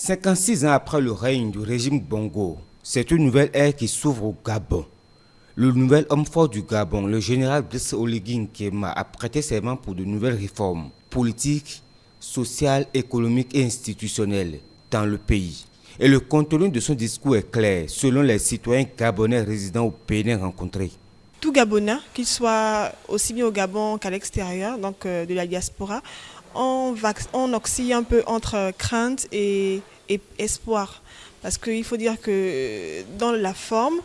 56 ans après le règne du régime Bongo, c'est une nouvelle ère qui s'ouvre au Gabon. Le nouvel homme fort du Gabon, le général Brice Oligui Nguema, a prêté serment pour de nouvelles réformes politiques, sociales, économiques et institutionnelles dans le pays. Et le contenu de son discours est clair, selon les citoyens gabonais résidant au Bénin rencontrés. Tout Gabonais, qu'il soit aussi bien au Gabon qu'à l'extérieur, donc de la diaspora, on oscille un peu entre crainte et espoir. Parce qu'il faut dire que dans la forme,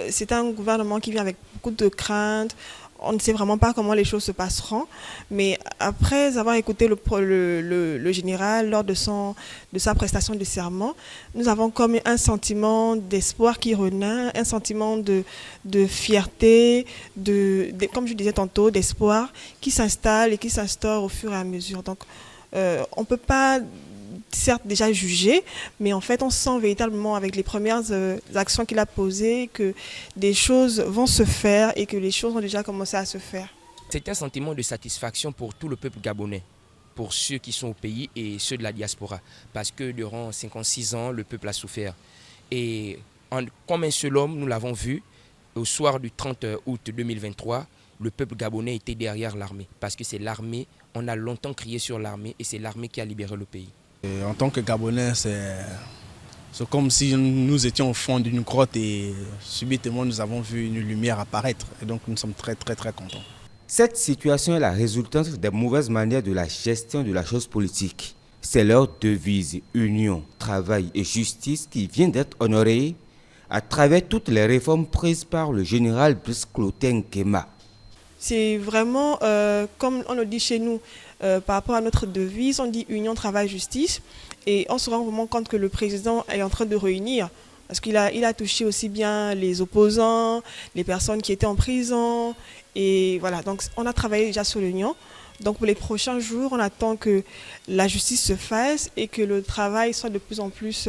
c'est un gouvernement qui vient avec beaucoup de crainte. On ne sait vraiment pas comment les choses se passeront. Mais après avoir écouté le général lors de sa prestation de serment, nous avons comme un sentiment d'espoir qui renaît, un sentiment de fierté, comme je disais tantôt, d'espoir qui s'installe et qui s'instaure au fur et à mesure. Donc, on ne peut pas certes déjà jugé, mais en fait on sent véritablement avec les premières actions qu'il a posées que des choses vont se faire et que les choses ont déjà commencé à se faire. C'est un sentiment de satisfaction pour tout le peuple gabonais, pour ceux qui sont au pays et ceux de la diaspora, parce que durant 56 ans, le peuple a souffert. Et comme un seul homme, nous l'avons vu, au soir du 30 août 2023, le peuple gabonais était derrière l'armée, parce que c'est l'armée, on a longtemps crié sur l'armée et c'est l'armée qui a libéré le pays. Et en tant que Gabonais, c'est comme si nous étions au fond d'une grotte et subitement nous avons vu une lumière apparaître. Et donc nous sommes très contents. Cette situation est la résultante des mauvaises manières de la gestion de la chose politique. C'est leur devise, union, travail et justice qui vient d'être honorée à travers toutes les réformes prises par le général Brice Oligui Nguema. C'est vraiment, comme on le dit chez nous, par rapport à notre devise, on dit union, travail, justice. Et on se rend vraiment compte que le président est en train de réunir, parce qu'il a touché aussi bien les opposants, les personnes qui étaient en prison. Et voilà, donc on a travaillé déjà sur l'union. Donc pour les prochains jours, on attend que la justice se fasse et que le travail soit de plus en plus,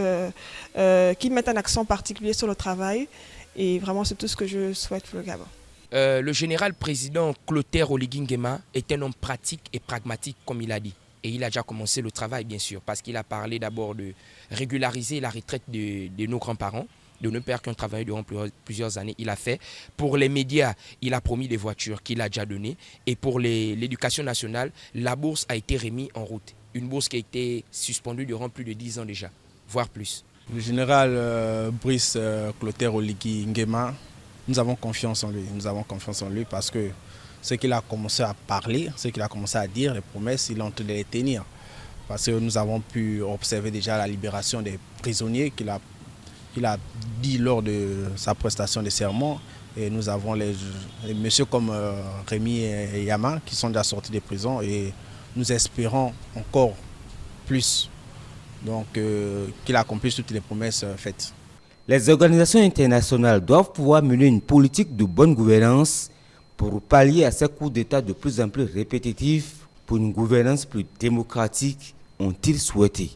qu'il mette un accent particulier sur le travail. Et vraiment, c'est tout ce que je souhaite pour le Gabon. Le général président Clotaire Oligui Nguema est un homme pratique et pragmatique, comme il a dit. Et il a déjà commencé le travail, bien sûr, parce qu'il a parlé d'abord de régulariser la retraite de nos grands-parents, de nos pères qui ont travaillé durant plusieurs années. Il a fait. Pour les médias, il a promis des voitures qu'il a déjà données. Et pour l'éducation nationale, la bourse a été remise en route. Une bourse qui a été suspendue durant plus de 10 ans déjà, voire plus. Le général Brice Clotaire Oligui Nguema, nous avons confiance en lui. Nous avons confiance en lui parce que ce qu'il a commencé à parler, ce qu'il a commencé à dire, les promesses, il est en train de les tenir. Parce que nous avons pu observer déjà la libération des prisonniers qu'il a dit lors de sa prestation de serment. Et nous avons les messieurs comme Rémi et Yama qui sont déjà sortis des prisons et nous espérons encore plus qu'il accomplisse toutes les promesses faites. Les organisations internationales doivent pouvoir mener une politique de bonne gouvernance pour pallier à ces coups d'État de plus en plus répétitifs pour une gouvernance plus démocratique, ont-ils souhaité.